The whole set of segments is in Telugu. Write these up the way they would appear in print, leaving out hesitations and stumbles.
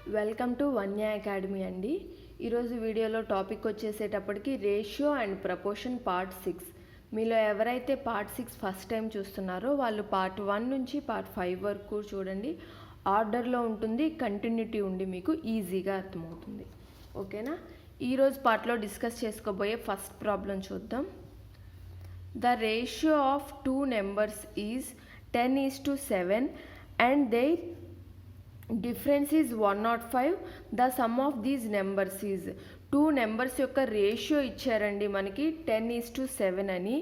వెల్కమ్ టు వన్యా అకాడమీ అండి. ఈరోజు వీడియోలో టాపిక్ వచ్చేసేటప్పటికి రేషియో అండ్ ప్రపోర్షన్ పార్ట్ 6. మీలో ఎవరైతే పార్ట్ 6 ఫస్ట్ టైం చూస్తున్నారో వాళ్ళు పార్ట్ 1 నుంచి పార్ట్ 5 వరకు చూడండి. ఆర్డర్లో ఉంటుంది, కంటిన్యూటీ ఉండి మీకు ఈజీగా అర్థమవుతుంది. ఓకేనా? ఈరోజు పార్ట్లో డిస్కస్ చేసుకోబోయే ఫస్ట్ ప్రాబ్లం చూద్దాం. The ratio of two numbers is 10:7 and their difference is 105. The sum of these numbers is, two numbers యొక్క రేషియో ఇచ్చారండి మనకి 10:7 అని.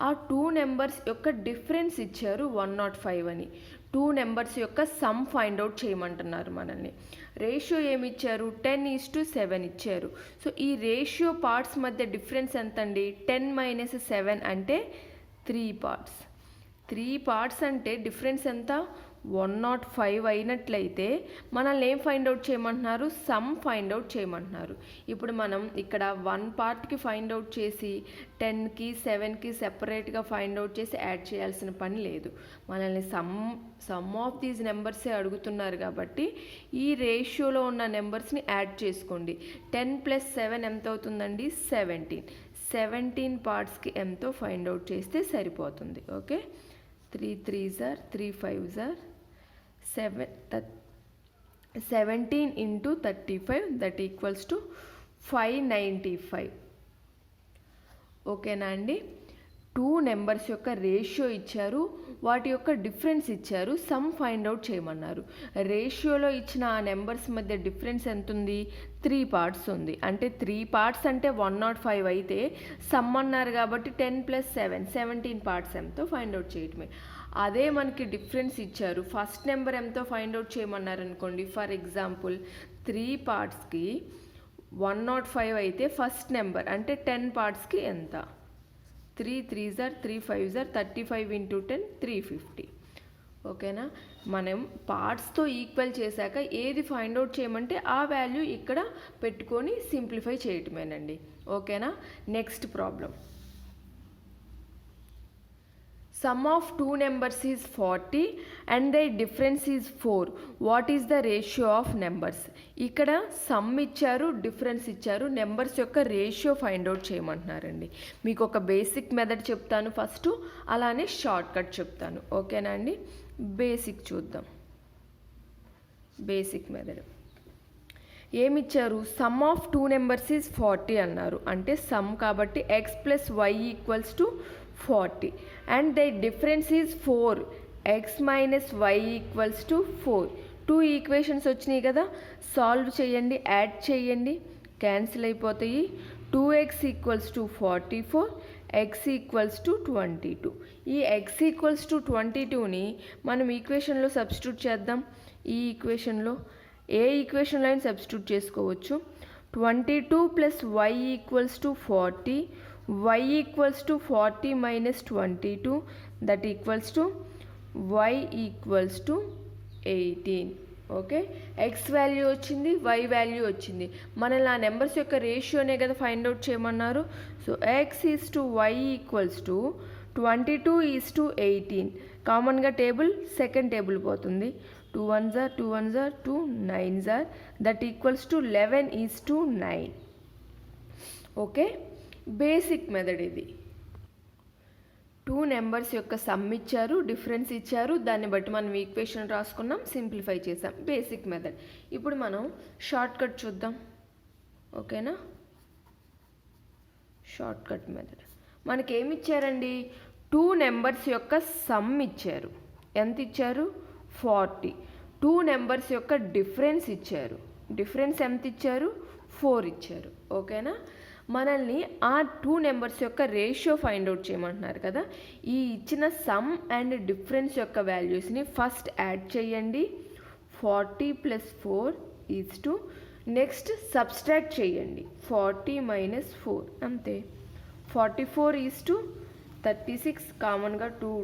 ఆ టూ నెంబర్స్ యొక్క డిఫరెన్స్ ఇచ్చారు 105 అని. టూ నెంబర్స్ యొక్క సమ్ ఫైండ్ అవుట్ చేయమంటున్నారు మనల్ని. రేషియో ఏమి ఇచ్చారు? 10:7 ఇచ్చారు. సో ఈ రేషియో పార్ట్స్ మధ్య డిఫరెన్స్ ఎంత అండి? 10 - 7 అంటే 3 పార్ట్స్. 3 పార్ట్స్ అంటే డిఫరెన్స్ ఎంత? 105 అయినట్లయితే మనల్ని ఏం ఫైండ్ అవుట్ చేయమంటున్నారు? సమ్ ఫైండ్ అవుట్ చేయమంటున్నారు. ఇప్పుడు మనం ఇక్కడ 1 పార్ట్కి ఫైండ్ అవుట్ చేసి 10కి 7కి సెపరేట్గా ఫైండ్ అవుట్ చేసి యాడ్ చేయాల్సిన పని లేదు. మనల్ని సమ్ ఆఫ్ దీస్ నెంబర్సే అడుగుతున్నారు కాబట్టి ఈ రేషియోలో ఉన్న నెంబర్స్ని యాడ్ చేసుకోండి. 10 + 7 ఎంత అవుతుందండి? 17. 17 పార్ట్స్కి ఎంతో ఫైండ్ అవుట్ చేస్తే సరిపోతుంది. Okay, 3 3s are 3 5s are 17 into 35 that equals to 595. ఓకేనా అండి? టూ నెంబర్స్ యొక్క రేషియో ఇచ్చారు, వాటి యొక్క డిఫరెన్స్ ఇచ్చారు, సమ్ ఫైండ్ అవుట్ చేయమన్నారు. రేషియోలో ఇచ్చిన ఆ నెంబర్స్ మధ్య డిఫరెన్స్ ఎంత ఉంది? 3 పార్ట్స్ ఉంది. అంటే 3 పార్ట్స్ అంటే 105 అయితే సమ్ అన్నారు కాబట్టి 10 + 7 17 పార్ట్స్ ఎంతో ఫైండ్ అవుట్ చేయటమే. అదే మనకి డిఫరెన్స్ ఇచ్చారు, ఫస్ట్ నెంబర్ ఎంతో ఫైండ్ అవుట్ చేయమన్నారు అనుకోండి. ఫర్ ఎగ్జాంపుల్ 3 పార్ట్స్కి 105 అయితే ఫస్ట్ నెంబర్ అంటే 10 పార్ట్స్కి ఎంత? 3 3s are 3 5s are 35 into 10 350. ఓకేనా? మనం పార్ట్స్తో ఈక్వల్ చేశాక ఏది ఫైండ్ అవుట్ చేయమంటే ఆ వాల్యూ ఇక్కడ పెట్టుకొని సింప్లిఫై చేయటమేనండి. ఓకేనా? Next problem. Sum of two numbers is 40 and their difference is 4. What is the ratio of numbers? ఇక్కడ సమ్ ఇచ్చారు, డిఫరెన్స్ ఇచ్చారు, నెంబర్స్ యొక్క రేషియో ఫైండ్ అవుట్ చేయమంటున్నారండి. మీకు ఒక బేసిక్ మెథడ్ చెప్తాను ఫస్ట్, అలానే షార్ట్ కట్ చెప్తాను. ఓకేనా అండి? బేసిక్ చూద్దాం. బేసిక్ మెథడ్ ఏమిచ్చారు? Sum of two numbers is 40 అన్నారు. అంటే సమ్ కాబట్టి x + y = 40 and the difference is 4. x - y = 4. 2 equations వచ్చినాయి కదా, సాల్వ్ చేయండి, యాడ్ చేయండి, క్యాన్సిల్ అయిపోతాయి. 2x = 44, x = 22. ఈ x = 22ని మనం ఈక్వేషన్లో సబ్స్టిట్యూట్ చేద్దాం. ఈ ఈక్వేషన్లో ఏ ఈక్వేషన్లో అయినా సబ్స్టిట్యూట్ చేసుకోవచ్చు. 22 + y = 40, y = 40 - 22 that equals to y = 18. Okay, x value వచ్చింది, y వాల్యూ వచ్చింది. మనల్ని ఆ నెంబర్స్ యొక్క రేషియోనే కదా ఫైండ్ అవుట్ చేయమన్నారు. So x = y = 22:18. కామన్గా టేబుల్ సెకండ్ టేబుల్ పోతుంది. 2 1s are 2 1s are 2 9s are that equals to 11:9. Okay, basic method ఇది. టూ నెంబర్స్ యొక్క సమ్ ఇచ్చారు, డిఫరెన్స్ ఇచ్చారు, దాన్ని బట్టి మనం ఈక్వేషన్ రాసుకున్నాం, సింప్లిఫై చేసాం. Basic method. ఇప్పుడు మనం షార్ట్ కట్ చూద్దాం. ఓకేనా? షార్ట్ కట్ మెథడ్ మనకేమి ఇచ్చారండి? టూ నెంబర్స్ యొక్క సమ్ ఇచ్చారు. ఎంత ఇచ్చారు? 40. టూ నెంబర్స్ యొక్క డిఫరెన్స్ ఇచ్చారు. డిఫరెన్స్ ఎంత ఇచ్చారు? 4 ఇచ్చారు. ఓకేనా? మనల్ని ఆ టూ నెంబర్స్ యొక్క రేషియో ఫైండ్ అవుట్ చేయమంటున్నారు కదా. ఈ ఇచ్చిన సమ్ అండ్ డిఫరెన్స్ యొక్క వాల్యూస్ని ఫస్ట్ యాడ్ చేయండి. 40 + 4 = నెక్స్ట్ సబ్స్ట్రాక్ట్ చేయండి. 40 - 4 అంతే. 44 = 36. కామన్గా 2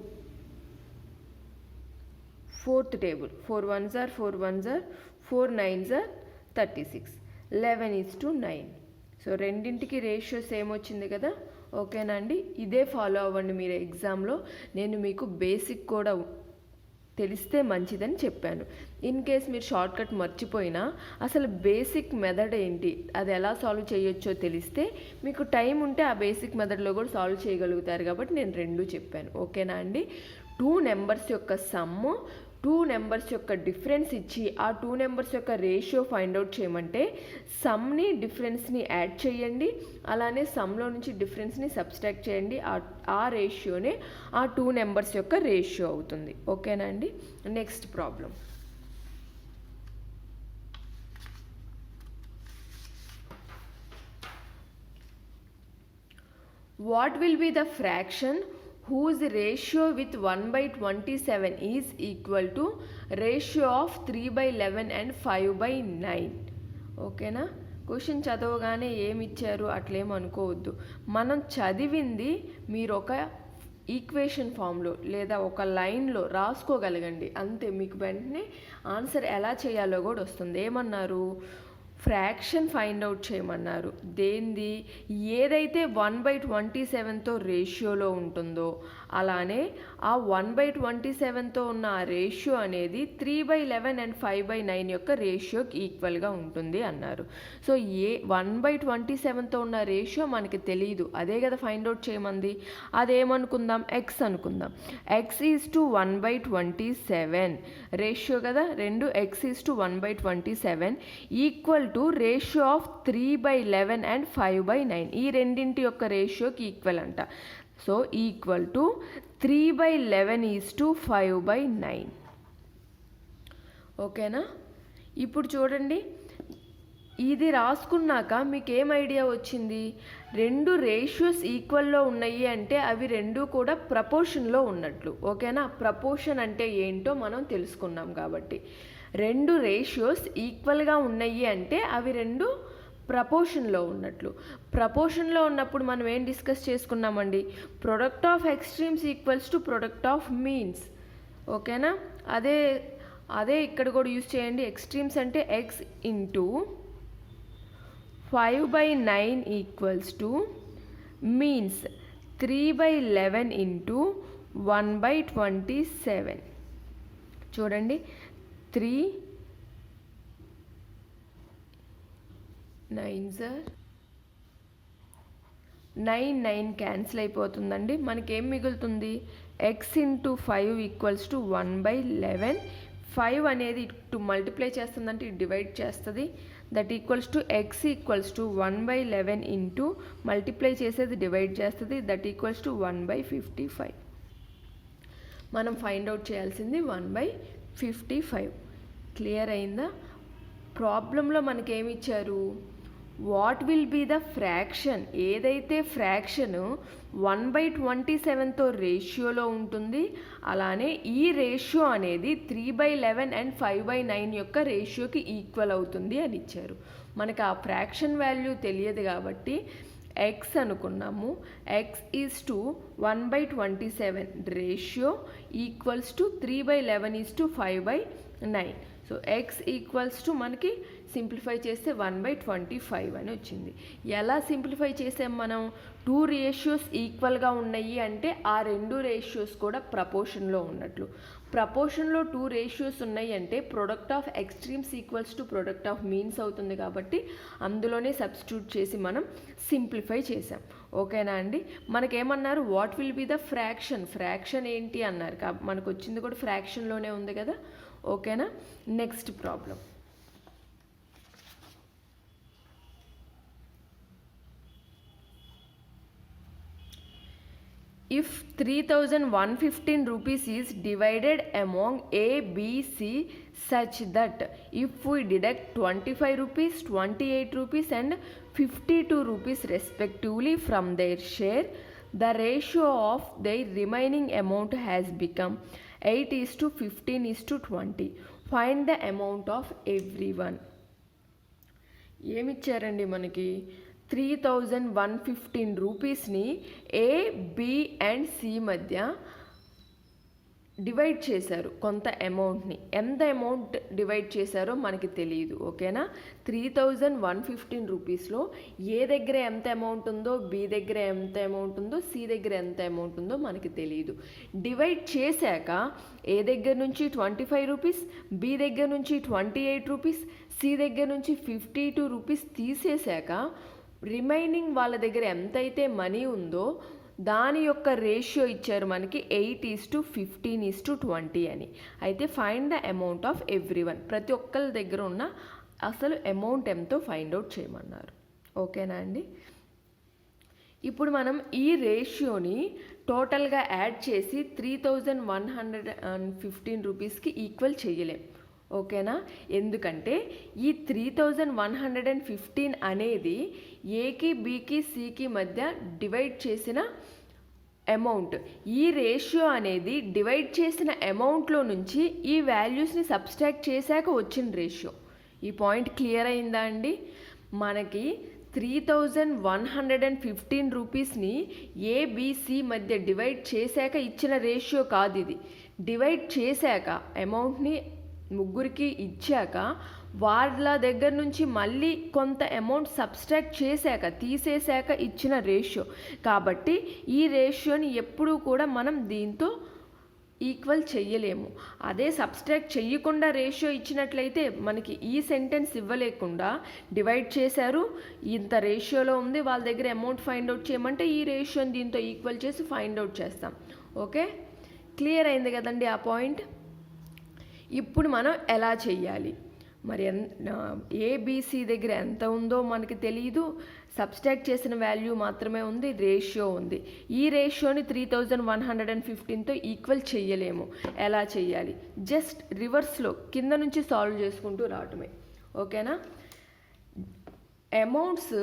fourth table 4 1s are 4 1s are 4 9s are 36. 11:9. So రెండింటికి రేషియో సేమ్ వచ్చింది కదా. ఓకేనా అండి? ఇదే ఫాలో అవ్వండి మీరు ఎగ్జామ్లో. నేను మీకు బేసిక్ కూడా తెలిస్తే మంచిదని చెప్పాను. ఇన్ కేస్ మీరు షార్ట్ కట్ మర్చిపోయినా అసలు బేసిక్ మెథడ్ ఏంటి, అది ఎలా సాల్వ్ చేయొచ్చో తెలిస్తే మీకు టైం ఉంటే ఆ బేసిక్ మెథడ్లో కూడా సాల్వ్ చేయగలుగుతారు. కాబట్టి నేను రెండు చెప్పాను. ఓకేనా అండి? 2 నెంబర్స్ యొక్క సమ్ము, 2 నెంబర్స్ యొక్క డిఫరెన్స్ ఇచ్చి ఆ 2 నెంబర్స్ యొక్క రేషియో ఫైండ్ అవుట్ చేయమంటే సమ్ని డిఫరెన్స్ని యాడ్ చేయండి, అలానే సమ్లో నుంచి డిఫరెన్స్ని సబ్స్ట్రాక్ట్ చేయండి. ఆ రేషియోనే ఆ 2 నెంబర్స్ యొక్క రేషియో అవుతుంది. ఓకేనా అండి? Next problem. What will be the fraction whose ratio with 1/27 is equal to ratio of 3/11 and 5/9? ఓకేనా? క్వశ్చన్ చదవగానే ఏమి ఇచ్చారు అట్లేం అనుకోవద్దు. మనం చదివింది మీరు ఒక ఈక్వేషన్ ఫామ్లో లేదా ఒక లైన్లో రాసుకోగలగండి అంతే. మీకు వెంటనే ఆన్సర్ ఎలా చేయాలో కూడా వస్తుంది. ఏమన్నారు? ఫ్రాక్షన్ ఫైండ్ అవుట్ చేయమన్నారు. దేంది? ఏదైతే 1/27తో రేషియోలో ఉంటుందో అలానే ఆ 1/27తో ఉన్న ఆ రేషియో అనేది 3/11 అండ్ 5/9 యొక్క రేషియోకి ఈక్వల్గా ఉంటుంది అన్నారు. సో 1/27తో ఉన్న రేషియో మనకి తెలియదు, అదే కదా ఫైండ్ అవుట్ చేయమంది. అదేమనుకుందాం? ఎక్స్ అనుకుందాం. ఎక్స్ ఈజ్ టు 1/27 రేషియో కదా, రెండు X is to 1/27 equal to ratio of 3/11 and 5/9. ఈ రెండింటి యొక్క రేషియోకి ఈక్వల్ అంట. So equal to 3/11 is to 5/9. ఓకేనా? ఇప్పుడు చూడండి, ఇది రాసుకున్నాక మీకు ఏం ఐడియా వచ్చింది? రెండు రేషియోస్ ఈక్వల్లో ఉన్నాయి అంటే అవి రెండు కూడా ప్రపోర్షన్లో ఉన్నట్లు. ఓకేనా? ప్రపోర్షన్ అంటే ఏంటో మనం తెలుసుకున్నాం. కాబట్టి రెండు రేషియోస్ ఈక్వల్గా ఉన్నాయి అంటే అవి రెండు ప్రపోర్షన్లో ఉన్నట్లు. ప్రపోర్షన్లో ఉన్నప్పుడు మనం ఏం డిస్కస్ చేసుకున్నామండి? Product of extremes equals to product of means. ఓకేనా? అదే ఇక్కడ కూడా యూజ్ చేయండి. ఎక్స్ట్రీమ్స్ అంటే X into 5/9 equals to means 3/11 into 1/27. చూడండి, 3 9s 9 క్యాన్సిల్ అయిపోతుందండి. మనకేం మిగులుతుంది? X into 5 equals to 1/11. 5 అనేది ఇటు మల్టిప్లై చేస్తుందంటే ఇటు డివైడ్ చేస్తుంది. That equals to X equals to 1/11 into multiply చేసేది డివైడ్ చేస్తుంది. That equals to 1/55. మనం ఫైండ్ అవుట్ చేయాల్సింది 1/55. క్లియర్ అయిందా? ప్రాబ్లంలో మనకేమి ఇచ్చారు? What will be the fraction, ఏదైతే ఫ్రాక్షన్ 1/27తో రేషియోలో ఉంటుంది అలానే ఈ రేషియో అనేది 3/11 అండ్ 5/9 యొక్క రేషియోకి ఈక్వల్ అవుతుంది అని ఇచ్చారు. మనకు ఆ ఫ్రాక్షన్ వాల్యూ తెలియదు కాబట్టి ఎక్స్ అనుకున్నాము. X is to 1/27 ratio equals to 3/11 is to 5/9. So X equals to మనకి సింప్లిఫై చేస్తే 1/25 అని వచ్చింది. ఎలా సింప్లిఫై చేసాం మనం? 2 రేషియోస్ ఈక్వల్గా ఉన్నాయి అంటే ఆ రెండు రేషియోస్ కూడా ప్రపోర్షన్లో ఉన్నట్లు. ప్రపోర్షన్లో 2 రేషియోస్ ఉన్నాయి అంటే product of extremes equals to product of means అవుతుంది. కాబట్టి అందులోనే సబ్స్టిట్యూట్ చేసి మనం సింప్లిఫై చేసాం. ఓకేనా అండి? మనకేమన్నారు? What will be the fraction, fraction ఏంటి అన్నారు. మనకు వచ్చింది కూడా ఫ్రాక్షన్లోనే ఉంది కదా. ఓకేనా? Next problem. If 3,115 rupees is divided among A, B, C such that if we deduct 25 rupees, 28 rupees and 52 rupees respectively from their share, the ratio of their remaining amount has become 8:15:20. Find the amount of everyone. ఏమిచ్చారండి మనకి? 3,115 రూపీస్ని ఏ, బి అండ్ సి మధ్య డివైడ్ చేశారు కొంత అమౌంట్ని. ఎంత అమౌంట్ డివైడ్ చేశారో మనకి తెలియదు. ఓకేనా, 3115 రూపీస్లో ఏ దగ్గర ఎంత అమౌంట్ ఉందో, బి దగ్గర ఎంత అమౌంట్ ఉందో, సి దగ్గర ఎంత అమౌంట్ ఉందో మనకి తెలియదు. డివైడ్ చేశాక ఏ దగ్గర నుంచి 25 రూపీస్, బి దగ్గర నుంచి 28 రూపీస్, సి దగ్గర నుంచి 52 రూపీస్ తీసేశాక రిమైనింగ్ వాళ్ళ దగ్గర ఎంతైతే మనీ ఉందో దాని యొక్క రేషియో ఇచ్చారు మనకి 8:15:20 అని. అయితే find the amount of everyone, ప్రతి ఒక్కరి దగ్గర ఉన్న అసలు అమౌంట్ ఎంతో ఫైండ్ అవుట్ చేయమన్నారు. ఓకేనా అండి. ఇప్పుడు మనం ఈ రేషియోని టోటల్గా యాడ్ చేసి 3115 రూపీస్కి ఈక్వల్ చేయలేం. ఓకేనా, ఎందుకంటే ఈ 3115 అనేది ఏకి, బికి, సికి మధ్య డివైడ్ చేసిన అమౌంట్. ఈ రేషియో అనేది డివైడ్ చేసిన అమౌంట్లో నుంచి ఈ వాల్యూస్ని సబ్స్ట్రాక్ట్ చేశాక వచ్చిన రేషియో. ఈ పాయింట్ క్లియర్ అయిందా అండి? మనకి 3115 రూపీస్ని ఏబిసి మధ్య డివైడ్ చేశాక ఇచ్చిన రేషియో కాదు ఇది. డివైడ్ చేశాక అమౌంట్ని ముగ్గురికి ఇచ్చాక వాళ్ళ దగ్గర నుంచి మళ్ళీ కొంత అమౌంట్ సబ్స్ట్రాక్ట్ చేశాక, తీసేశాక ఇచ్చిన రేషియో. కాబట్టి ఈ రేషియోని ఎప్పుడూ కూడా మనం దీంతో ఈక్వల్ చెయ్యలేము. అదే సబ్స్ట్రాక్ట్ చెయ్యకుండా రేషియో ఇచ్చినట్లయితే మనకి ఈ సెంటెన్స్ ఇవ్వలేకుండా డివైడ్ చేశారు, ఇంత రేషియోలో ఉంది, వాళ్ళ దగ్గర అమౌంట్ ఫైండ్ అవుట్ చేయమంటే ఈ రేషియోని దీంతో ఈక్వల్ చేసి ఫైండ్ అవుట్ చేస్తాం. ఓకే, క్లియర్ అయింది కదండి ఆ పాయింట్. ఇప్పుడు మనం ఎలా చెయ్యాలి? మరి ఏబిసి దగ్గర ఎంత ఉందో మనకి తెలియదు, సబ్స్ట్రాక్ట్ చేసిన వాల్యూ మాత్రమే ఉంది, రేషియో ఉంది. ఈ రేషియోని 3115తో ఈక్వల్ చెయ్యలేము. ఎలా చెయ్యాలి? జస్ట్ రివర్స్లో కింద నుంచి సాల్వ్ చేసుకుంటూ రావటమే. ఓకేనా, అమౌంట్స్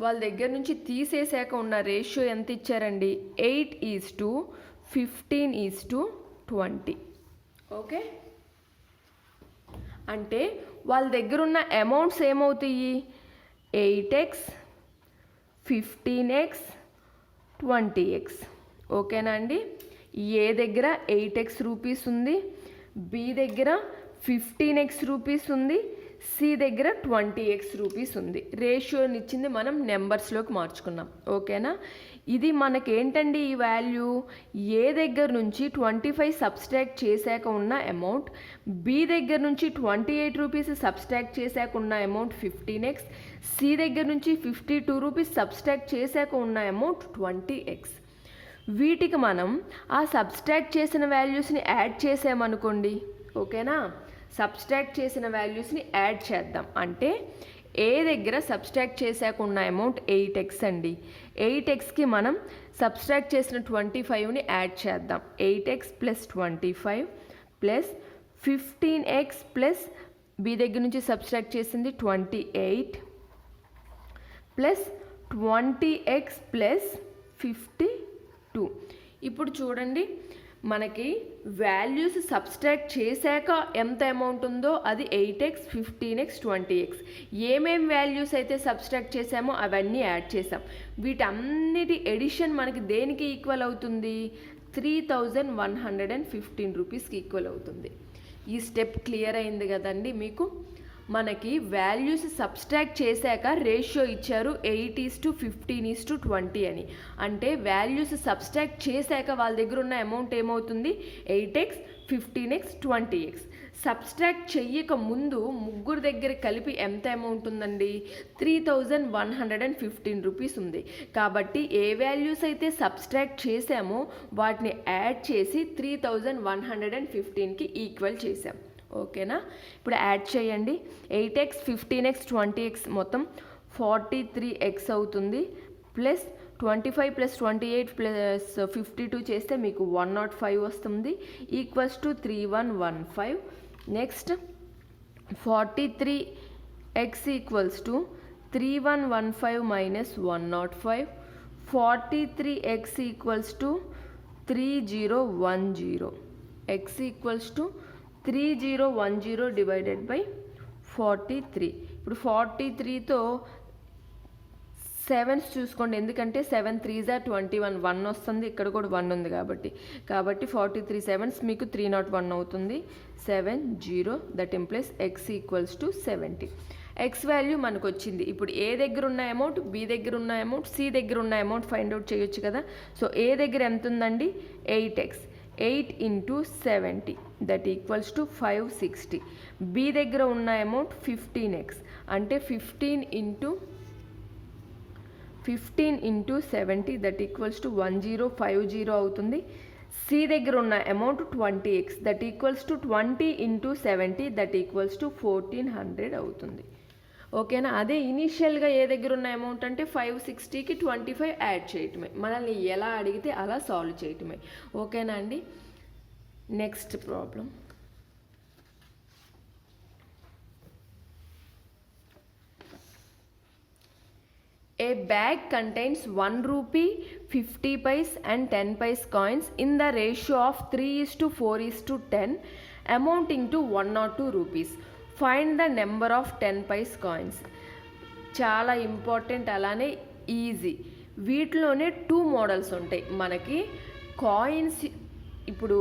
వాళ్ళ దగ్గర నుంచి తీసేశాక ఉన్న రేషియో ఎంత ఇచ్చారండి? 8:15:20. ఓకే, అంటే వాళ్ళ దగ్గర ఉన్న అమౌంట్స్ ఏమవుతాయి? 8x, 15x, 20x. ఓకేనా అండి. ఏ దగ్గర 8x రూపీస్ ఉంది, బి దగ్గర 15x రూపీస్ ఉంది, సి దగ్గర 20x రూపీస్ ఉంది. రేషియోని ఇచ్చింది మనం నెంబర్స్లోకి మార్చుకున్నాం. ఓకేనా, ఇది మనకేంటండి ఈ వాల్యూ? ఏ దగ్గర నుంచి 25 సబ్స్ట్రాక్ట్ చేశాక ఉన్న అమౌంట్, బి దగ్గర నుంచి 28 రూపీస్ సబ్స్ట్రాక్ట్ చేశాక ఉన్న అమౌంట్ 15x, సి దగ్గర నుంచి 52 రూపీస్ సబ్స్ట్రాక్ట్ చేశాక ఉన్న అమౌంట్ 20x. వీటికి మనం ఆ సబ్స్ట్రాక్ట్ చేసిన వాల్యూస్ని యాడ్ చేసామనుకోండి. ఓకేనా, సబ్స్ట్రాక్ట్ చేసిన వాల్యూస్ని యాడ్ చేద్దాం. అంటే ఏ దగ్గర సబ్స్ట్రాక్ట్ చేశాక ఉన్న అమౌంట్ 8x అండి. 8xకి మనం సబ్స్ట్రాక్ట్ చేసిన 25ని యాడ్ చేద్దాం. 8x + 25 + 15x ప్లస్ బి దగ్గర నుంచి సబ్స్ట్రాక్ట్ చేసింది 28 + 20x + 52. ఇప్పుడు చూడండి, మనకి వాల్యూస్ సబ్స్ట్రాక్ట్ చేశాక ఎంత అమౌంట్ ఉందో అది 8x, 15x, 20x. ఏమేం వాల్యూస్ అయితే సబ్స్ట్రాక్ట్ చేసామో అవన్నీ యాడ్ చేసాం. వీటన్నిటి ఎడిషన్ మనకి దేనికి ఈక్వల్ అవుతుంది? 3115 రూపీస్కి ఈక్వల్ అవుతుంది. ఈ స్టెప్ క్లియర్ అయింది కదండి మీకు. మనకి వాల్యూస్ సబ్స్ట్రాక్ట్ చేశాక రేషియో ఇచ్చారు 8:15:20 అని. అంటే వాల్యూస్ సబ్స్ట్రాక్ట్ చేశాక వాళ్ళ దగ్గర ఉన్న అమౌంట్ ఏమవుతుంది? 8x, 15x, 20x. సబ్స్ట్రాక్ట్ చెయ్యక ముందు ముగ్గురు దగ్గర కలిపి ఎంత అమౌంట్ ఉందండి? 3115 రూపీస్ ఉంది. కాబట్టి ఏ వాల్యూస్ అయితే సబ్స్ట్రాక్ట్ చేసామో వాటిని యాడ్ చేసి 3115కి ఈక్వల్ చేసాం. ఓకేనా, ఇప్పుడు యాడ్ చేయండి. 8x, 15x, 20x మొత్తం 43x అవుతుంది. ప్లస్ 25 + 28 + 52 చేస్తే మీకు 105 వస్తుంది. Equals to 3115. Next 43x equals to 3115 - 105. 43x equals to 3010. x equals to 3010 divided by 43. ఇప్పుడు 43తో సెవెన్స్ చూసుకోండి, ఎందుకంటే 7 3s are 21, 1 వస్తుంది, ఇక్కడ కూడా 1 ఉంది కాబట్టి 43 7s మీకు 301 అవుతుంది. 7 0 that implies x equals to 70. X value మనకు వచ్చింది. ఇప్పుడు ఏ దగ్గర ఉన్న అమౌంట్, బి దగ్గర ఉన్న అమౌంట్, సి దగ్గర ఉన్న అమౌంట్ ఫైండ్ అవుట్ చేయొచ్చు కదా. సో ఏ దగ్గర ఎంత ఉందండి, 8x, 8 into 70 that equals to 560. B దగ్గర ఉన్న అమౌంట్ 15x, అంటే 15 ఇంటూ 70 దట్ ఈక్వల్స్ టు 1050 అవుతుంది. సి దగ్గర ఉన్న amount 20x that equals to 20 into 70 that equals to 1400 అవుతుంది. ఓకేనా. అదే ఇనీషియల్గా ఏ దగ్గర ఉన్న అమౌంట్ అంటే 560కి 25 యాడ్ చేయటమే, మనల్ని ఎలా అడిగితే అలా సాల్వ్ చేయటమే. ఓకేనా అండి. Next problem. A bag contains 1 rupee, 50 paise and 10 paise coins in the ratio of 3:4:10 amounting to 1 or 2 rupees. Find the number of 10 paise coins. చాలా ఇంపార్టెంట్, అలానే ఈజీ. వీటిలోనే 2 మోడల్స్ ఉంటాయి మనకి. కాయిన్స్ ఇప్పుడు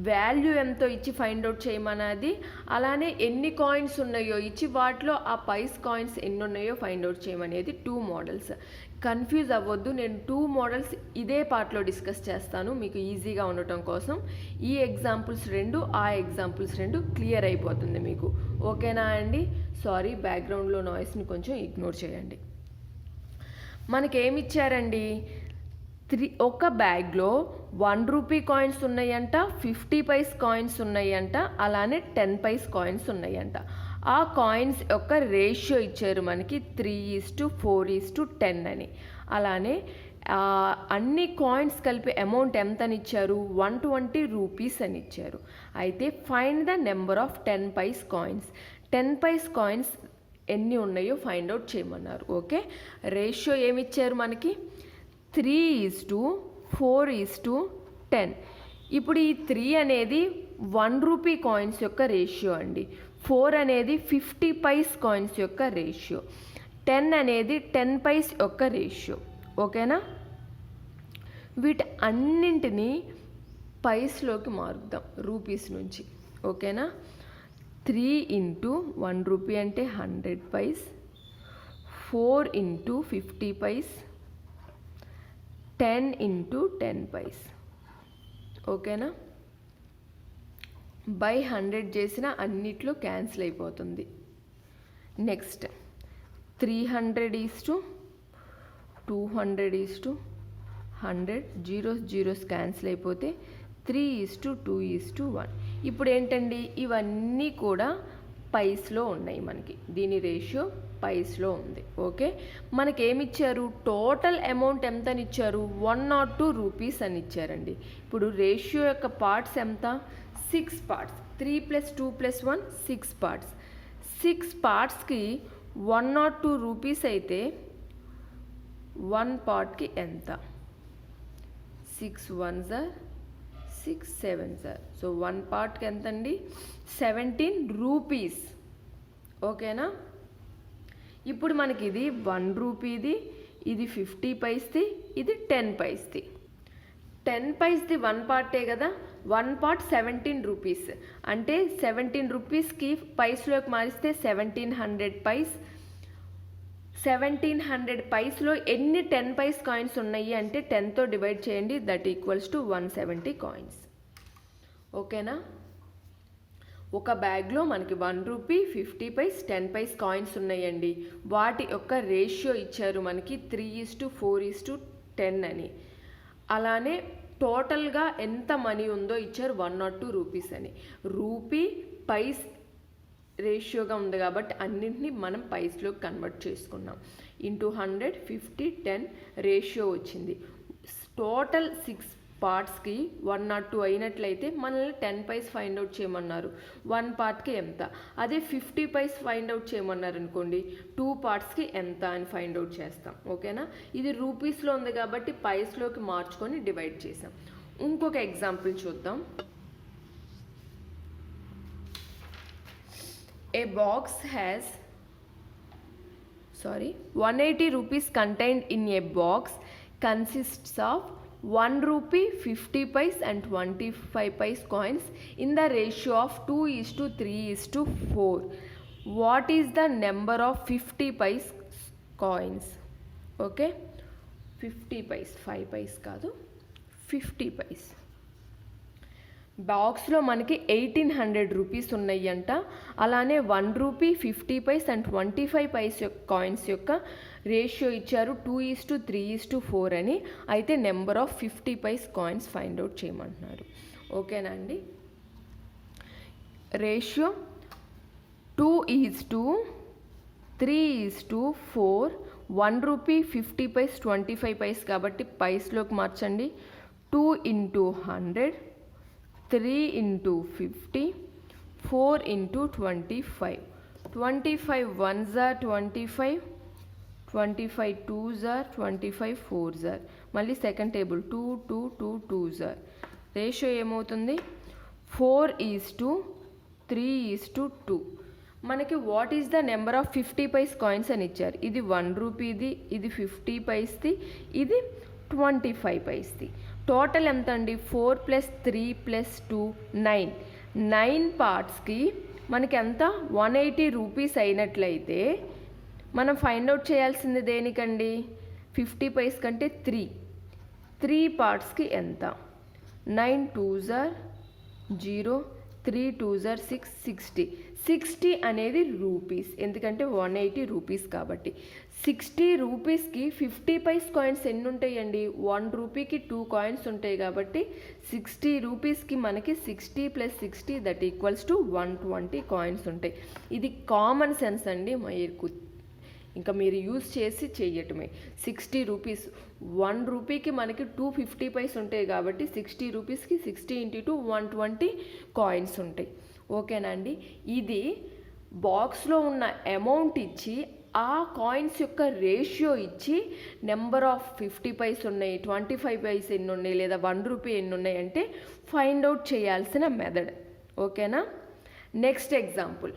వాల్యూ ఎంతో ఇచ్చి ఫైండ్ అవుట్ చేయమన్నది, అలానే ఎన్ని కాయిన్స్ ఉన్నాయో ఇచ్చి వాటిలో ఆ పైస్ కాయిన్స్ ఎన్ని ఉన్నాయో ఫైండ్ అవుట్ చేయమనేది 2 మోడల్స్. కన్ఫ్యూజ్ అవ్వద్దు, నేను 2 మోడల్స్ ఇదే పార్ట్లో డిస్కస్ చేస్తాను మీకు ఈజీగా ఉండటం కోసం. ఈ ఎగ్జాంపుల్స్ 2, ఆ ఎగ్జాంపుల్స్ 2 క్లియర్ అయిపోతుంది మీకు. ఓకేనా అండి. సారీ, బ్యాక్గ్రౌండ్లో నాయిస్ని కొంచెం ఇగ్నోర్ చేయండి. మనకేమిచ్చారండి, ఒక బ్యాగ్లో 1 రూపీ కాయిన్స్ ఉన్నాయంట, 50 పైస్ కాయిన్స్ ఉన్నాయంట, అలానే 10 పైస్ కాయిన్స్ ఉన్నాయంట. ఆ కాయిన్స్ యొక్క రేషియో ఇచ్చారు మనకి 3:4:10 అని. అలానే అన్ని కాయిన్స్ కలిపి అమౌంట్ ఎంత అని ఇచ్చారు, 120 రూపీస్ అని ఇచ్చారు. అయితే find the number of 10 paise coins. 10 paise coins ఎన్ని ఉన్నాయో ఫైండ్ అవుట్ చేయమన్నారు. ఓకే, రేషియో ఏమిచ్చారు మనకి, 3:4:10. ఇప్పుడు ఈ 3 అనేది 1 రూపీ కాయిన్స్ యొక్క రేషియో అండి. 4 అనేది 50 పైస్ కాయిన్స్ యొక్క రేషియో. 10 అనేది 10 పైస్ యొక్క రేషియో. ఓకేనా. వీటి అన్నింటినీ పైస్లోకి మారుద్దాం రూపీస్ నుంచి. ఓకేనా. 3 ఇంటూ 1 రూపీ అంటే 100 పైస్, 4 ఇంటూ 50 పైస్, 10 ఇంటూ 10 పైస్. ఓకేనా. బై 100 చేసిన అన్నిట్లో క్యాన్సిల్ అయిపోతుంది. నెక్స్ట్ 300:200:100 జీరోస్ క్యాన్సిల్ అయిపోతే 3:2:1. ఇప్పుడు ఏంటండి, ఇవన్నీ కూడా పైస్లో ఉన్నాయి మనకి, దీని రేషియో పైస్లో ఉంది. ఓకే, మనకేమిచ్చారు, టోటల్ అమౌంట్ ఎంత అని ఇచ్చారు, 1 or 2 రూపీస్ అని ఇచ్చారండి. ఇప్పుడు రేషియో యొక్క పార్ట్స్ ఎంత, 6 పార్ట్స్. 3 + 2 + 1 6 పార్ట్స్. 6 పార్ట్స్కి 1 or 2 రూపీస్ అయితే 1 పార్ట్కి ఎంత, 6 1s are 6 7s are. So 1 పార్ట్కి ఎంత అండి, 17 రూపీస్. ఓకేనా. ఇప్పుడు మనకి ఇది 1 రూపీది, ఇది 50 పైస్ది, ఇది 10 పైస్ది. 10 పైస్ది 1 పార్టే కదా, 1 పార్ట్ 17 రూపీస్. అంటే 17 రూపీస్కి పైస్లోకి మారిస్తే 1700 పైస్. 1700 పైస్లో ఎన్ని 10 పైస్ కాయిన్స్ ఉన్నాయి అంటే 10తో డివైడ్ చేయండి, దట్ ఈక్వల్స్ టు 170 కాయిన్స్. ఓకేనా. ఒక బ్యాగ్లో మనకి 1 రూపీ, 50 పైస్, 10 పైస్ కాయిన్స్ ఉన్నాయండి. వాటి యొక్క రేషియో ఇచ్చారు మనకి 3:4:10 అని. అలానే టోటల్గా ఎంత మనీ ఉందో ఇచ్చారు, 1 or 2 రూపీస్ అని. రూపీ పైస్ రేషియోగా ఉంది కాబట్టి అన్నింటినీ మనం పైస్లో కన్వర్ట్ చేసుకున్నాం. ఇంటూ 100, 50, 10 రేషియో వచ్చింది. టోటల్ 6 పార్ట్స్కి 1 or 2 అయినట్లయితే మనల్ని 10 పైస్ ఫైండ్ అవుట్ చేయమన్నారు. 1 పార్ట్కి ఎంత, అదే 50 పైస్ ఫైండ్ అవుట్ చేయమన్నారు అనుకోండి, 2 పార్ట్స్కి ఎంత అని ఫైండ్ అవుట్ చేస్తాం. ఓకేనా. ఇది రూపీస్లో ఉంది కాబట్టి పైస్లోకి మార్చుకొని డివైడ్ చేసాం. ఇంకొక ఎగ్జాంపుల్ చూద్దాం. A box has 180 rupees contained in a box consists of 1 rupee, 50 paise and 25 paise coins in the ratio of 2:3:4. What is the number of 50 paise coins? Okay, 50 paise, 5 paise కాదు, 50 paise. బాక్స్లో మనకి 1800 రూపీస్ ఉన్నాయి అంట. అలానే 1 rupee, 50 paise and 25 paise coins యొక్క రేషియో ఇచ్చారు 2:3:4 అని. అయితే number of 50 paise coins find out చేయమంటున్నారు. ఓకేనా అండి. రేషియో 2:3:4. 1 రూపీ, 50 పైస్, 25 పైస్ కాబట్టి పైస్లోకి మార్చండి. 2 × 100, 3 × 50, 4 × 25. 25 1s are 25, 25 2s are 25, 4s are. మళ్ళీ second table 2 2 2 2s are. Ratio ఏమవుతుంది? 4:3:2. మనకి what is the number of 50 paise coins అని ఇచ్చారు. ఇది 1 రూపీది, ఇది 50 పైస్ది, ఇది 25 పైస్ది. టోటల్ ఎంత అండి? 4 + 3 + 2 9. 9 పార్ట్స్కి మనకి ఎంత? 180 రూపీస్ అయినట్లయితే మనం ఫైండ్ అవుట్ చేయాల్సింది దేనికండి? 50 పైస్ కంటే 3 పార్ట్స్కి ఎంత? 9 2s are 0, 3 2s are 6, 60. 60 అనేది రూపీస్, ఎందుకంటే 180 రూపీస్ కాబట్టి. 60 రూపీస్కి 50 పైస్ కాయిన్స్ ఎన్ని ఉంటాయండి? 1 రూపీకి 2 కాయిన్స్ ఉంటాయి కాబట్టి 60 రూపీస్కి మనకి 60 + 60 దట్ ఈక్వల్స్ టు 120 కాయిన్స్ ఉంటాయి. ఇది కామన్ సెన్స్ అండి, ఇంకా మీరు యూజ్ చేసి చెయ్యటమే. 60 రూపీస్, 1 రూపీకి మనకి 250 పైస్ ఉంటాయి కాబట్టి 60 రూపీస్కి 60 × 2 120 కాయిన్స్ ఉంటాయి. ఓకేనా అండి. ఇది బాక్స్లో ఉన్న అమౌంట్ ఇచ్చి ఆ కాయిన్స్ యొక్క రేషియో ఇచ్చి నెంబర్ ఆఫ్ 50 పైస్ ఉన్నాయి, 25 పైస్ ఎన్ని ఉన్నాయి, లేదా 1 రూపీ ఎన్ని ఉన్నాయి అంటే ఫైండ్ అవుట్ చేయాల్సిన మెథడ్. ఓకేనా. Next example.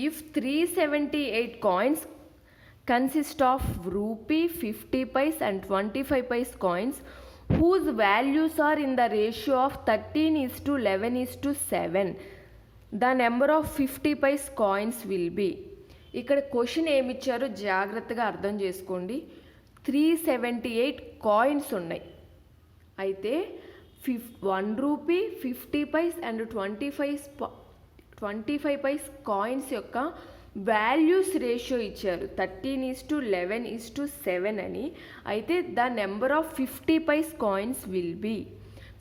If 378 coins consist of rupee, 50 paise and 25 paise coins whose values are in the ratio of 13:11:7, the number of 50 paise coins will be. ఇక్కడ క్వశ్చన్ ఏమి ఇచ్చారో జాగ్రత్తగా అర్థం చేసుకోండి. 378 కాయిన్స్ ఉన్నాయి. అయితే 1 rupee, 50 paise and 25 paise coins యొక్క వాల్యూస్ రేషియో ఇచ్చారు 13:11:7 అని. అయితే the number of 50 paise coins will be.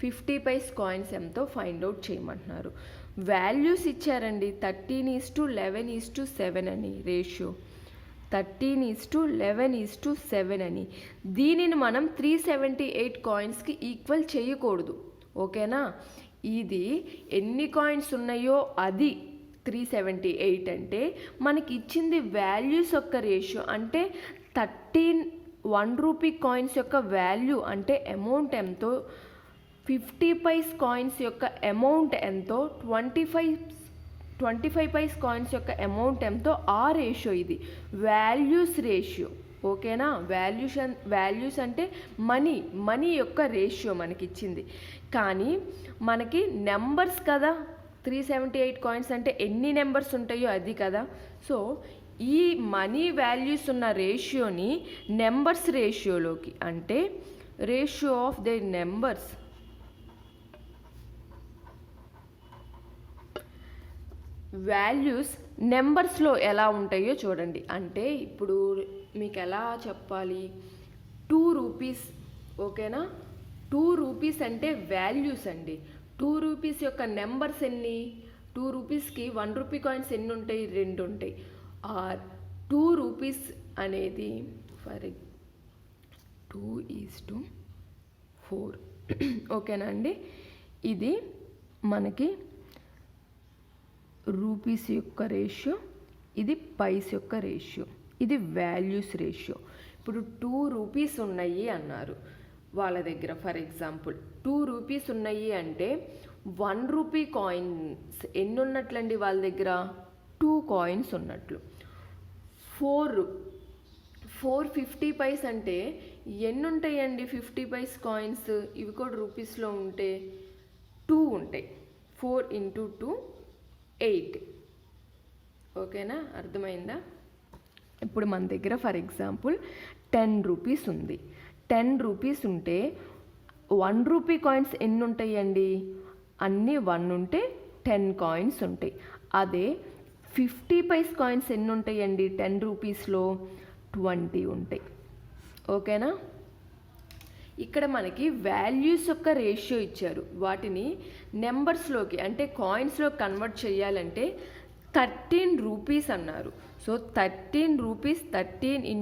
50 paise coins ఎంతో ఫైండ్ అవుట్ చేయమంటున్నారు. వాల్యూస్ ఇచ్చారండి 13:11:7 అని రేషియో, 13:11:7 అని. దీనిని మనం 378 కాయిన్స్కి ఈక్వల్ చేయకూడదు. ఓకేనా. ఇది ఎన్ని కాయిన్స్ ఉన్నాయో అది 378 అంటే మనకి ఇచ్చింది వాల్యూస్ యొక్క రేషియో. అంటే 1 రూపీ కాయిన్స్ యొక్క వాల్యూ అంటే అమౌంట్ ఎంతో, 50 పైస్ కాయిన్స్ యొక్క అమౌంట్ ఎంతో, 25 పైస్ కాయిన్స్ యొక్క అమౌంట్ ఎంతో ఆ రేషియో ఇది వాల్యూస్ రేషియో. ఓకేనా. వాల్యూస్ అంటే మనీ యొక్క రేషియో మనకి ఇచ్చింది. కానీ మనకి నెంబర్స్ కదా, 378 కాయిన్స్ అంటే ఎన్ని నెంబర్స్ ఉంటాయో అది కదా. సో ఈ మనీ వాల్యూస్ ఉన్న రేషియోని నెంబర్స్ రేషియోలోకి, అంటే ratio of the numbers, values నెంబర్స్లో ఎలా ఉంటాయో చూడండి. అంటే ఇప్పుడు మీకు ఎలా చెప్పాలి, 2 రూపీస్. ఓకేనా. 2 రూపీస్ అంటే వాల్యూస్ అండి. 2 రూపీస్ యొక్క నెంబర్స్ ఎన్ని? 2 రూపీస్కి 1 రూపీ కాయిన్స్ ఎన్ని ఉంటాయి? 2 ఉంటాయి. ఆ 2 రూపీస్ అనేది ఫర్ 2:4. ఓకేనా అండి. ఇది మనకి రూపీస్ యొక్క రేషియో, ఇది పైస్ యొక్క రేషియో, ఇది వాల్యూస్ రేషియో. ఇప్పుడు 2 రూపీస్ ఉన్నాయి అన్నారు. వాళ్ళ దగ్గర ఫర్ ఎగ్జాంపుల్ 2 రూపీస్ ఉన్నాయి అంటే 1 రూపీ కాయిన్స్ ఎన్ని ఉన్నట్లండి వాళ్ళ దగ్గర? 2 కాయిన్స్ ఉన్నట్లు. 4 50 అంటే ఎన్ని ఉంటాయండి 50 పైస్ కాయిన్స్? ఇవి కూడా రూపీస్లో ఉంటే 2 ఉంటాయి. 4 × 2 8. ఓకేనా, అర్థమైందా? ఇప్పుడు మన దగ్గర ఫర్ ఎగ్జాంపుల్ 10 రూపీస్ ఉంది. 10 రూపీస్ ఉంటే 1 రూపీ కాయిన్స్ ఎన్ని ఉంటాయండి? అన్నీ 1 ఉంటే 10 కాయిన్స్ ఉంటాయి. అదే 50 పైస్ కాయిన్స్ ఎన్ని ఉంటాయండి 10 రూపీస్లో? 20 ఉంటాయి. ఓకేనా, ఇక్కడ మనకి వాల్యూస్ యొక్క రేషియో ఇచ్చారు. వాటిని నెంబర్స్లోకి అంటే కాయిన్స్లో కన్వర్ట్ చేయాలంటే 13 రూపీస్ అన్నారు. సో 13 రూపీస్ 13 ×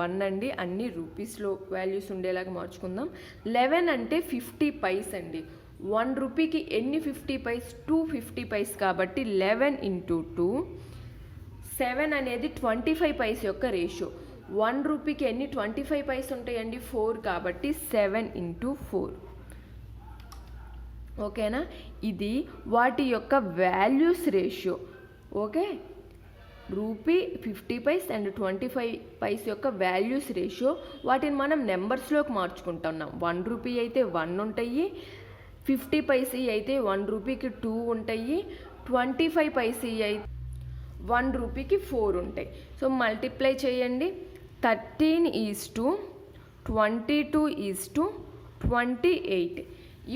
1 అండి, అన్ని రూపీస్లో వాల్యూస్ ఉండేలాగా మార్చుకుందాం. 11 అంటే 50 పైస్ అండి. 1 రూపీకి ఎన్ని 50 పైస్? 250 పైస్ కాబట్టి 11 × 2. 7 అనేది 25 పైస్ యొక్క రేషియో. 1 రూపీకి ఎన్ని 25 పైస్ ఉంటాయండి? 4 కాబట్టి 7 × 4. ఓకేనా, ఇది వాటి యొక్క values ratio. Okay, rupee 50 paise and 25 paise యొక్క వాల్యూస్ రేషియో. వాటిని మనం నెంబర్స్లోకి మార్చుకుంటున్నాం. 1 రూపీ అయితే 1 ఉంటాయి, 50 పైసీ అయితే 1 రూపీకి 2 ఉంటాయి, 25 పైసీ అయితే 1 రూపీకి 4 ఉంటాయి. సో మల్టిప్లై చేయండి. 13:22:28.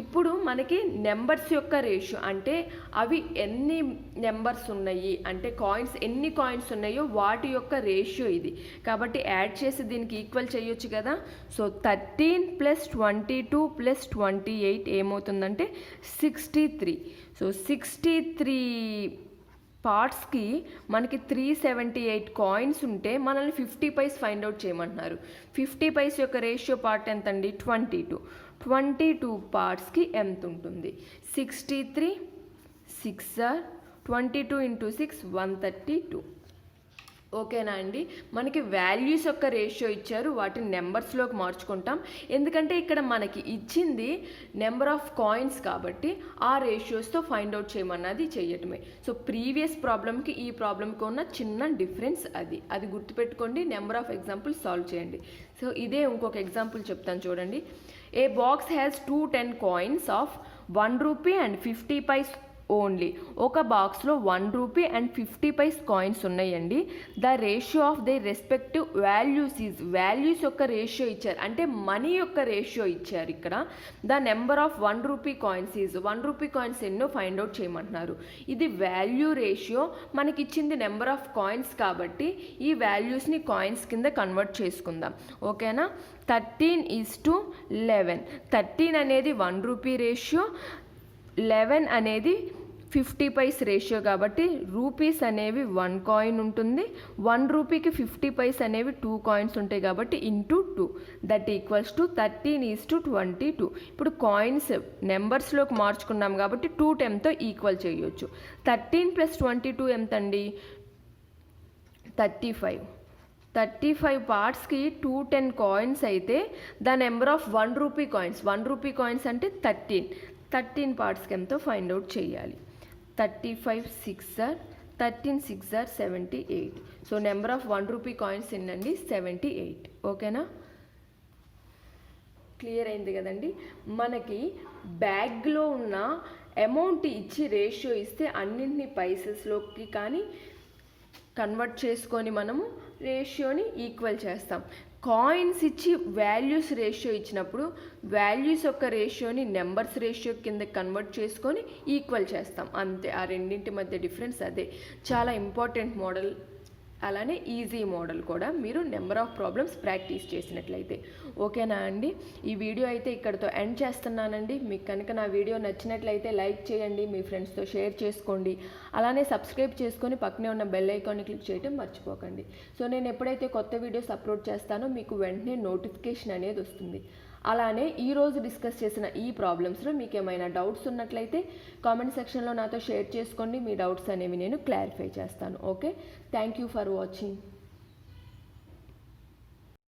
ఇప్పుడు మనకి నెంబర్స్ యొక్క రేషియో అంటే అవి ఎన్ని నెంబర్స్ ఉన్నాయి అంటే కాయిన్స్ ఎన్ని కాయిన్స్ ఉన్నాయో వాటి యొక్క రేషియో ఇది. కాబట్టి యాడ్ చేసి దీనికి ఈక్వల్ చేయొచ్చు కదా. సో 13 + 22 + 28 ఏమవుతుందంటే 63. సో 63 పార్ట్స్కి మనకి 378 కాయిన్స్ ఉంటే మనల్ని 50 పైస్ ఫైండ్ అవుట్ చేయమంటున్నారు. 50 పైస్ యొక్క రేషియో పార్ట్ ఎంత అండి? 22. 22 పార్ట్స్కి ఎంత ఉంటుంది? 63 6 22 × 6 132. ఓకేనా అండి, మనకి వాల్యూస్ యొక్క రేషియో ఇచ్చారు, వాటిని నెంబర్స్లోకి మార్చుకుంటాం. ఎందుకంటే ఇక్కడ మనకి ఇచ్చింది నెంబర్ ఆఫ్ కాయిన్స్ కాబట్టి ఆ రేషియోస్తో ఫైండ్ అవుట్ చేయమన్నది చేయటమే. సో ప్రీవియస్ ప్రాబ్లమ్కి ఈ ప్రాబ్లమ్కి ఉన్న చిన్న డిఫరెన్స్ అది గుర్తుపెట్టుకోండి. నెంబర్ ఆఫ్ ఎగ్జాంపుల్స్ సాల్వ్ చేయండి. సో ఇదే ఇంకొక ఎగ్జాంపుల్ చెప్తాను చూడండి. A box has 2 10 coins of 1 rupee and 50 paise only. ఒక బాక్స్లో 1 రూపీ అండ్ 50 పైస్ కాయిన్స్ ఉన్నాయండి. The ratio of the respective values is. Values యొక్క రేషియో ఇచ్చారు అంటే మనీ యొక్క రేషియో ఇచ్చారు ఇక్కడ. The number of 1 rupee coins is. 1 rupee coins ఎన్నో ఫైండ్ అవుట్ చేయమంటున్నారు. ఇది వాల్యూ రేషియో. మనకి ఇచ్చింది నెంబర్ ఆఫ్ కాయిన్స్ కాబట్టి ఈ వాల్యూస్ని కాయిన్స్ కింద కన్వర్ట్ చేసుకుందాం. ఓకేనా, 13:11. 13 అనేది 1 రూపీ రేషియో, 11 అనేది 50 పైస్ రేషియో కాబట్టి రూపీస్ అనేవి 1 కాయిన్ ఉంటుంది. 1 రూపీకి 50 పైస్ అనేవి 2 కాయిన్స్ ఉంటాయి కాబట్టి × 2 దట్ ఈక్వల్స్ టు 13:22. ఇప్పుడు కాయిన్స్ నెంబర్స్లోకి మార్చుకున్నాం కాబట్టి 2 10తో ఈక్వల్ చేయొచ్చు. 13 + 22 ఎంత అండి? 35. 35 పార్ట్స్కి 2 10 కాయిన్స్ అయితే the number of 1 rupee coins. 1 rupee coins అంటే 13 పార్ట్స్కి ఎంతో ఫైండ్ అవుట్ చేయాలి. 35 6 13 6 78. So number of 1 rupee coins ఎన్నండి? 78. ఓకేనా, క్లియర్ అయింది కదండి. మనకి బ్యాగ్లో ఉన్న అమౌంట్ ఇచ్చి రేషియో ఇస్తే అన్నింటినీ పైసెస్లోకి కానీ కన్వర్ట్ చేసుకొని మనము రేషియోని ఈక్వల్ చేస్తాం. కాయిన్స్ ఇచ్చి వాల్యూస్ రేషియో ఇచ్చినప్పుడు వాల్యూస్ యొక్క రేషియోని నెంబర్స్ రేషియో కింద కన్వర్ట్ చేసుకొని ఈక్వల్ చేస్తాం. అంతే, ఆ రెండింటి మధ్య డిఫరెన్స్ అదే. చాలా ఇంపార్టెంట్ మోడల్, అలానే ఈజీ మోడల్ కూడా మీరు నెంబర్ ఆఫ్ ప్రాబ్లమ్స్ ప్రాక్టీస్ చేసినట్లయితే. ఓకేనా అండి, ఈ వీడియో అయితే ఇక్కడితో ఎండ్ చేస్తున్నానండి. మీకు కనుక నా వీడియో నచ్చినట్లయితే లైక్ చేయండి, మీ ఫ్రెండ్స్తో షేర్ చేసుకోండి, అలానే సబ్స్క్రైబ్ చేసుకొని పక్కనే ఉన్న బెల్ ఐకాన్ని క్లిక్ చేయడం మర్చిపోకండి. సో నేను ఎప్పుడైతే కొత్త వీడియోస్ అప్లోడ్ చేస్తానో మీకు వెంటనే నోటిఫికేషన్ అనేది వస్తుంది. అలానే ఈరోజు డిస్కస్ చేసిన ఈ ప్రాబ్లమ్స్లో మీకు ఏమైనా డౌట్స్ ఉన్నట్లయితే కామెంట్ సెక్షన్లో నాతో షేర్ చేసుకోండి. మీ డౌట్స్ అనేవి నేను క్లారిఫై చేస్తాను. Okay, thank you for watching.